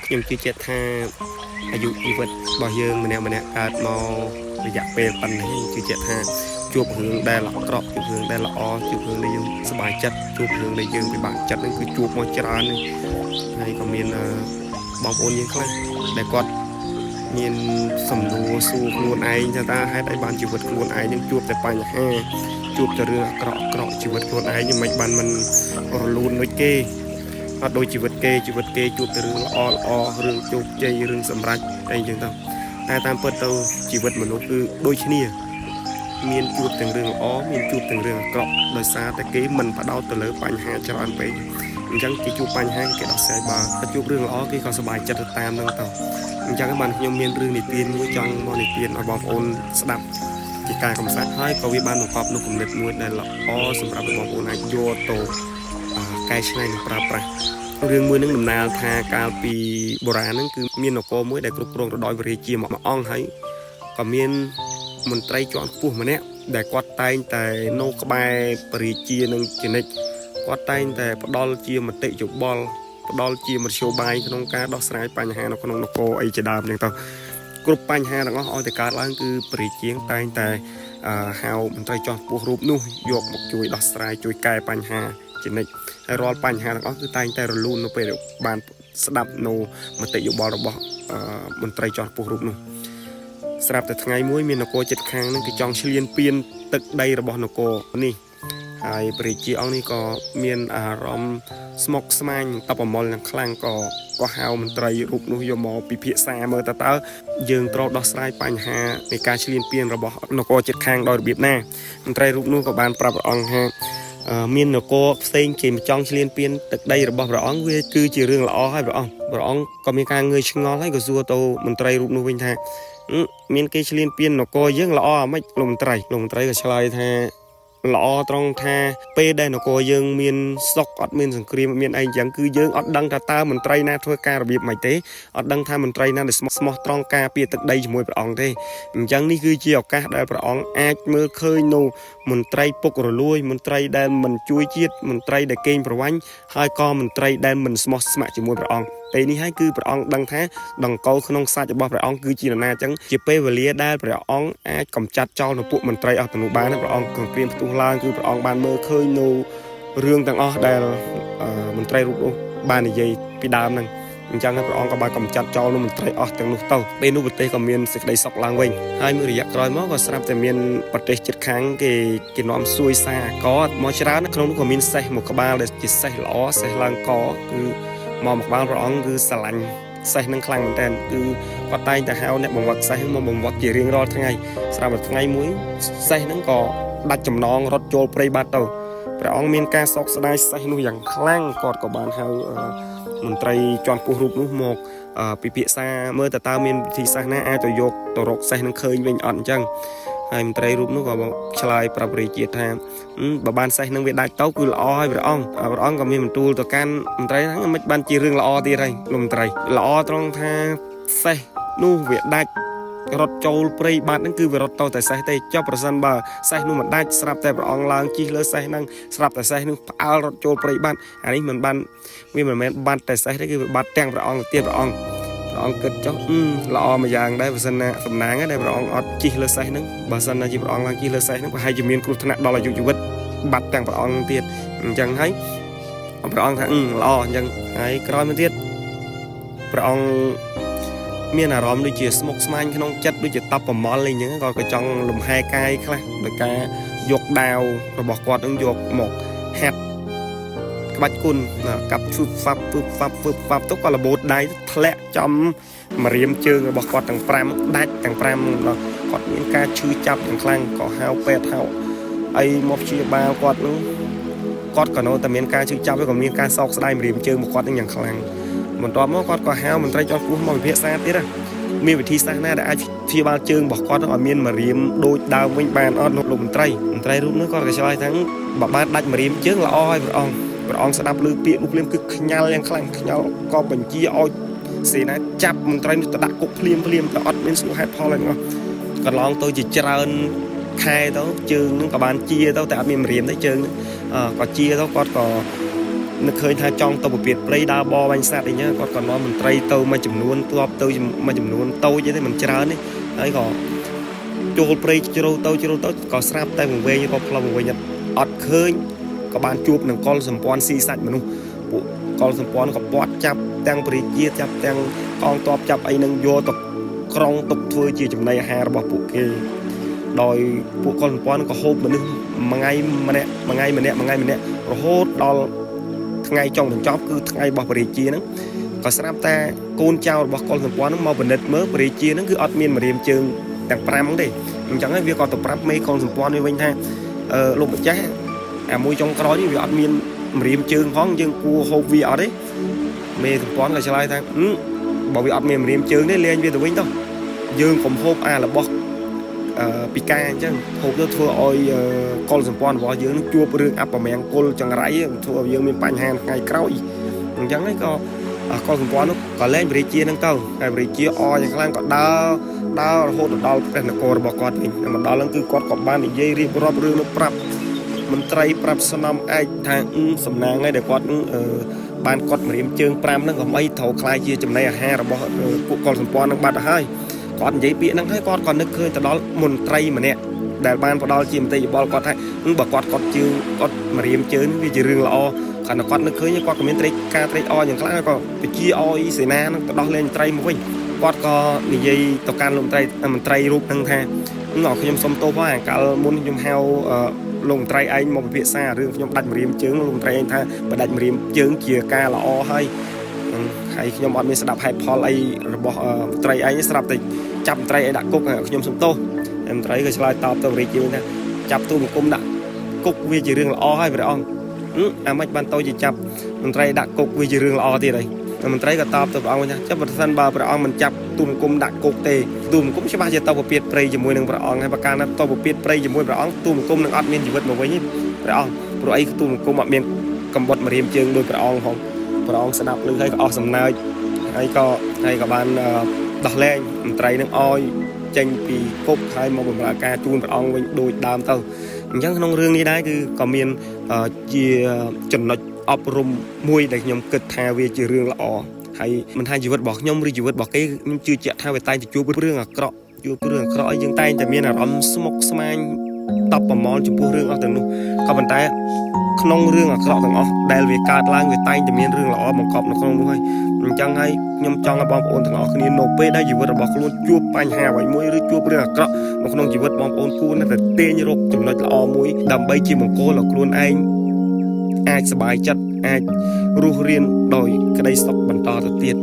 ខ្ញុំជឿជាក់ថាអាយុជីវិតរបស់យើងម្នាក់កើតមករយៈពេលប៉ុណ្ណេះជឿជាក់ថាជួបរឿងដែលអាក្រក់ជួបរឿងដែលល្អជួបរឿងដែលយើងសប្បាយចិត្តជួបរឿងដែលយើងពិបាកចិត្តហ្នឹងគឺជួបមកច្រើនហើយក៏មានបងប្អូនយើងខ្លះដែលគាត់មានសំណួរសួរខ្លួនឯងថាហេតុអីបានជីវិតខ្លួនឯងនឹងជួបតែបញ្ហាជួបតែរឿងអាក្រក់ជីវិតខ្លួនឯងមិនបានមិនរលូនដូចគេអត់ដូចជីវិតគេជួបតែរឿងល្អរឿងជោគជ័យរឿងសម្រេចអីចឹងទៅតែតាមពិតទៅជីវិតមនុស្សគឺដូចគ្នាមានជួបទាំងរឿងល្អមានជួបទាំងរឿងអាក្រក់ដោយសារតែគេមិនបដោតទៅលើបញ្ហាច្រើនពេកអញ្ចឹងគេជួបបញ្ហាគេដោះស្រាយបើជួបរឿងល្អគេក៏សប្បាយចិត្តទៅតាមនឹងទៅអញ្ចឹងបានខ្ញុំមានរឿងនិទានមួយចង់មកនិទានឲ្យបងប្អូនស្ដាប់ជាការកំសាន្តហើយក៏វាបានបង្កប់នូវគំនិតមួយដែលល្អសម្រាប់បងប្អូនអាចយកទៅកែច្នៃនិងប្រើប្រាស់រឿងមួយនឹងដំណាលថាកាលពីបុរាណហ្នឹងគឺមាននគរមួយដែលគ្រប់គ្រងទៅដោយវរាជាមួយអង្គហើយក៏មានមន្ត្រីជាន់ខ្ពស់ម្នាក់ដែលគាត់តែងតែនៅក្បែរបរិជានឹងជានិច្ចគាត់តែងតែផ្ដល់ជាមតិយោបល់ផ្ដល់ជាមធ្យោបាយក្នុងការដោះស្រាយបញ្ហានៅក្នុងនគរអីជាដើមហ្នឹងទៅគ្រប់បញ្ហាទាំងអស់ឲ្យតែកើតឡើងគឺបរិជាតែងតែហៅមន្ត្រីជាន់ខ្ពស់រូបនោះយកមកជួយដោះស្រាយជួយកែបញ្ហាជានិច្ចហើយរាល់បញ្ហាទាំងអស់គឺតែងតែរលូននៅពេលបានស្ដាប់នៅមតិយោបល់របស់មន្ត្រីជាន់ខ្ពស់រូបនោះស្រាប់តែថ្ងៃមួយមាននគរជិតខាងនឹងគេចង់ឈ្លានពានទឹកដីរបស់នគរនេះហើយព្រះជាអង្គនេះក៏មានអារម្មណ៍ស្មុគស្មាញតបប្រមល់យ៉ាងខ្លាំងក៏ហៅមន្ត្រីរូបនោះយកមកពិភាក្សាមើលតើយើងត្រូវដោះស្រាយបញ្ហានៃការឈ្លានពានរបស់នគរជិតខាងដោយរបៀបណាមន្ត្រីរូបនោះក៏បានប្រាប់ព្រះអង្គថាមាននគរផ្សេងគេចង់ឈ្លានពានទឹកដីរបស់ព្រះអង្គវាគឺជារឿងល្អហើយព្រះអង្គក៏មានការងឿងឆ្ងល់ហើយក៏សួរទៅមន្ត្រីរូបនោះវិញថាមានគេឈ្លានពាននគរយើងល្អអាម៉េចលោកមន្ត្រីក៏ឆ្លើយថាល្អត្រង់ថាពេលដែលនគរយើងមានសុខអត់មានសង្គ្រាមមានអីអញ្ចឹងគឺយើងអត់ដឹងថាតើមន្ត្រីណាធ្វើការរបៀបម៉េចទេអត់ដឹងថាមន្ត្រីណាដែលស្មោះត្រង់ការពារទឹកដីជាមួយព្រះអង្គទេអញ្ចឹងនេះគឺជាឱកាសដែលព្រះអង្គអាចមើលឃើញនៅមន្ត្រីពុករលួយមន្ត្រីដែលមិនជួយជាតិមន្ត្រីដែលកេងប្រវ័ញ្ចហើយក៏មន្ត្រីដែលមិនស្មោះស្ម័គ្រជាមួយព្រះអង្គពេលនេះហើយគឺព្រះអង្គដឹងថាដង្កូវក្នុងសាច់របស់ព្រះអង្គគឺជានរណាអញ្ចឹងជាពេលវេលាដែលព្រះអង្គអាចកម្ចាត់ចោលនៅពួកមន្ត្រីអស់ទាំងនោះបានព្រះអង្គក៏ព្រៀងផ្ទុះឡើងគឺព្រះអង្គបានមើលឃើញនៅរឿងទាំងអស់ដែលមន្ត្រីរូបនោះបាននិយាយពីដើមហ្នឹងអញ្ចឹងហើយព្រះអង្គក៏បានកម្ចាត់ចោលនៅមន្ត្រីអស់ទាំងនោះទៅពេលនោះប្រទេសក៏មានសេចក្តីសុខឡើងវិញហើយមួយរយៈក្រោយមកក៏ស្រាប់តែមានប្រទេសជិតខាងគេនាំសួយសារកមកច្រើនក្នុងនោះក៏មានសេះមួយក្បាលដែលជាសេះល្អសេះឡើងកគឺមកក្បាលព្រះអង្គគឺស្រឡាញ់សេះនឹងខ្លាំងមែនតើគឺគាត់តែងតែហៅអ្នកបង្វឹកសេះមកបង្វឹកជារៀងរាល់ថ្ងៃស្រាប់តែថ្ងៃមួយសេះហ្នឹងក៏ដាច់ចំណងរត់ចូលព្រៃបាត់ទៅព្រះអង្គមានការសោកស្ដាយសេះនោះយ៉ាងខ្លាំងគាត់ក៏បានហៅមន្ត្រីជាន់ខ្ពស់រូបនោះមកពិភាក្សាមើលតើមានវិធីសាស្ត្រណាអាចទៅយកទៅរកសេះនឹងឃើញវិញអត់អញ្ចឹងហើយមន្ត្រីរូបនោះក៏ឆ្លើយប្រាប់រាជាថាបើបានសេះនឹងវាដាច់ទៅគឺល្អហើយព្រះអង្គក៏មានបន្ទូលទៅកាន់មន្ត្រីហ្នឹងមិនបានជារឿងល្អទៀតហើយលោកមន្ត្រីល្អត្រង់ថាសេះនោះវាដាច់រត់ចូលព្រៃបាត់ហ្នឹងគឺវារត់ទៅតែសេះទេចុះប្រសិនបើសេះនោះមិនដាច់ស្រាប់តែព្រះអង្គឡើងជិះលើសេះហ្នឹងស្រាប់តែសេះនោះផ្អើលរត់ចូលព្រៃបាត់អានេះមិនមែនបាត់តែសេះទេគឺវាបាត់ទាំងព្រះអង្គទៀតព្រះអង្គគិតចុះល្អមួយយ៉ាងដែរបើសិនណាសំណាងដែរព្រះអង្គអត់ជិះលើសេះហ្នឹងបើសិនណាជាព្រះអង្គឡើងជិះលើសេះហ្នឹងប្រហែលជាមានគ្រោះថ្នាក់ដល់អាយុជីវិតបាត់ទាំងព្រះអង្គទៀតអញ្ចឹងហើយព្រះអង្គថាល្អអញ្ចឹងហើយក្រោយមកទៀតព្រះអង្គមានអារម្មណ៍ដូចជាស្មុគស្មាញក្នុងចិត្តដូចជាតបប្រមល់អីចឹងក៏ចង់លំហែកាយខ្លះដោយការយកដាវរបស់គាត់នឹងយកមកហាត់ក្បាច់គុណកាប់ឈឺហ្វាប់ទៅក៏របូតដៃធ្លាក់ចំម្រាមជើងរបស់គាត់ទាំង5ដាច់ទាំង5គាត់មានការឈឺចាប់យ៉ាងខ្លាំងក៏ហៅពេទ្យហៅអីមកព្យាបាលគាត់នោះគាត់ក៏នៅតែមានការឈឺចាប់ហើយក៏មានការសោកស្ដាយម្រាមជើងរបស់គាត់នឹងយ៉ាងខ្លាំងបន្ទាប់មកគាត់ក៏ហៅមន្ត្រីជាន់ខ្ពស់មកពិភាក្សាទៀតមានវិធីសាស្ត្រណាដែលអាចព្យាបាលជើងរបស់គាត់ឲ្យមានម្រាមដូចដើមវិញបានអត់លោកមន្ត្រីរូបនោះគាត់ក៏ឆ្លើយថាបើបានដាច់ម្រាមជើងល្អហើយព្រះអង្គស្ដាប់ឮពាក្យនោះភ្លាមគឺខ្ញាល់យ៉ាងខ្លាំងខ្ញាល់ក៏បញ្ជាឲ្យសេនាចាប់មន្ត្រីនោះទៅដាក់គុកភ្លាមទៅអត់មានសួរហេតុផលអីទាំងអស់កន្លងទៅជាច្រើនខែទៅជើងនឹងក៏បានជាទៅតែអត់មានម្រាមទេជើងក៏ជាទៅគាត់ក៏ នឹកឃើញថាចង់ទៅពពាតព្រៃដើរបរបាញ់សត្វអីចឹងគាត់ក៏នាំមន្ត្រីទៅមួយចំនួនទ័ពទៅមួយចំនួនតូចទេមិនច្រើនទេហើយក៏ចូលព្រៃជ្រៅទៅក៏ស្រាប់តែវង្វេងរកផ្លូវវង្វេងអត់ឃើញក៏បានជួបនឹងកុលសម្ព័ន្ធស៊ីសាច់មនុស្សពួកកុលសម្ព័ន្ធក៏ពាត់ចាប់ទាំងព្រះជាចាប់ទាំងកងទ័ពចាប់អីនឹងយកទៅក្រុងទុកធ្វើជាចំណីអាហាររបស់ពួកគេដោយពួកកុលសម្ព័ន្ធក៏ហូបមនុស្សម្នាក់រហូតដល់ថ្ងៃចុងបញ្ចប់គឺថ្ងៃរបស់ព្រះជាហ្នឹងក៏ស្រាប់តែកូនចៅរបស់កុលសម្ព័ន្ធហ្នឹងមកពិនិត្យមើលព្រះជាហ្នឹងគឺអត់មានម្រាមជើងទាំង5ហ្នឹងទេអញ្ចឹងហើយវាក៏ទៅប្រាប់មេកុលសម្ព័ន្ធវិញថាលោកម្ចាស់អាមួយចុងក្រោយនេះវាអត់មានម្រាមជើងផងយើងគួរហូបវាអត់ទេមេសម្ព័ន្ធក៏ឆ្លើយថាបើវាអត់មានម្រាមជើងទេលែងវាទៅវិញទៅយើងកុំហូបអារបស់ពីការអញ្ចឹងហូបទៅធ្វើឲ្យកុលសម្ព័ន្ធរបស់យើងនឹងជួបរឿងអពមង្គលចង្រៃធ្វើឲ្យយើងមានបញ្ហាថ្ងៃក្រោយអញ្ចឹងហើយកុលសម្ព័ន្ធនោះក៏លែងព្រះជានឹងទៅហើយព្រះជាអយ៉ាងខ្លាំងក៏ដើររហូតដល់ព្រះនគររបស់គាត់វិញមកដល់ហ្នឹងគឺគាត់ក៏បាននិយាយរៀបរាប់រឿងនោះប្រាប់មន្ត្រីប្រាប់ស្នំឯកថាសំណាងហើយដែលគាត់បានគាត់ម្រាមជើង5ហ្នឹងក៏មិនត្រូវខ្លាយជាចំណីអាហាររបស់ពួកកុលសម្ព័ន្ធនឹងបាត់ទៅហើយគាត់និយាយពាក្យហ្នឹងហើយគាត់ក៏នឹកឃើញទៅដល់មន្ត្រីម្នាក់ដែលបានផ្ដល់ជាមតិយោបល់គាត់ថាបើគាត់ជើងគាត់ម្រាមជើងវាជារឿងល្អខណៈគាត់នឹកឃើញគាត់ក៏មានការត្រេកអរយ៉ាងខ្លាំងក៏បញ្ជាឲ្យសេនានឹងទៅដោះលែងមន្ត្រីមកវិញគាត់ក៏និយាយទៅកាន់លោកមន្ត្រីរូបហ្នឹងថាខ្ញុំសុំទោសផងអាកាលមុនខ្ញុំហៅលោកមន្ត្រីឯងមកពិភាក្សារឿងខ្ញុំដាច់ម្រាមជើងលោកមន្ត្រីឯងថាបើដាច់ម្រាមជើងជាការល្អហើយខ្ញុំអត់មានស្ដាប់ហេតុផលអីរបស់មន្ត្រីឯងស្រាប់តែចាប់មន្ត្រីឯងដាក់គុកខ្ញុំសុំទោសមន្ត្រីក៏ឆ្លើយតបទៅរាជយើងថាចាប់ទូបង្គំដាក់គុកវាជារឿងល្អហើយព្រះអង្គអាមិនបានទៅជាចាប់មន្ត្រីដាក់គុកវាជារឿងល្អទៀតហើយមន្ត្រីក៏តបទៅព្រះអង្គថាចាប់ប្រសិនបើព្រះអង្គមិនចាប់ទូបង្គំដាក់គុកទេទូបង្គំច្បាស់ជាទៅពពាតព្រៃជាមួយនឹងព្រះអង្គហើយប្រការណាទៅពពាតព្រៃជាមួយព្រះអង្គទូបង្គំនឹងអត់មានជីវិតមកវិញទេព្រះអង្គព្រោះអីទូបង្គំអត់មានកម្បត់ម្រាមជើងដោយព្រះអង្គផងព្រះអង្គស្ដាប់ឮហើយក៏អស់សំណើចហើយក៏បានដោះលែងមន្ត្រីនឹងឲ្យចេញពីគុកហើយមកបម្រើការជូនព្រះអង្គវិញដូចដើមទៅអញ្ចឹងក្នុងរឿងនេះដែរគឺក៏មានជាចំណុចអប់រំមួយដែលខ្ញុំគិតថាវាជារឿងល្អហើយមិនថាជីវិតរបស់ខ្ញុំឬជីវិតរបស់គេខ្ញុំជឿជាក់ថាវាតែងតែជួបរឿងអាក្រក់អីយើងតែងតែមានអារម្មណ៍ស្មុគស្មាញតបប្រមល់ចំពោះរឿងអស់ទាំងនោះក៏ប៉ុន្តែក្នុងរឿងអាក្រក់ទាំងអស់ដែលវាកើតឡើងវាតែងតែមានរឿងល្អបង្កប់នៅក្នុងនោះហើយអញ្ចឹងហើយខ្ញុំចង់ឲ្យបងប្អូនទាំងអស់គ្នានៅពេលដែលជីវិតរបស់ខ្លួនជួបបញ្ហាអ្វីមួយឬជួបរឿងអាក្រក់នៅក្នុងជីវិតបងប្អូនគួរតែទាញរកចំណុចល្អមួយដើម្បីជាមង្គលដល់ខ្លួនឯងអាចសប្បាយចិត្តអាចរស់រានដោយក្តីសុខបន្តទៅទៀត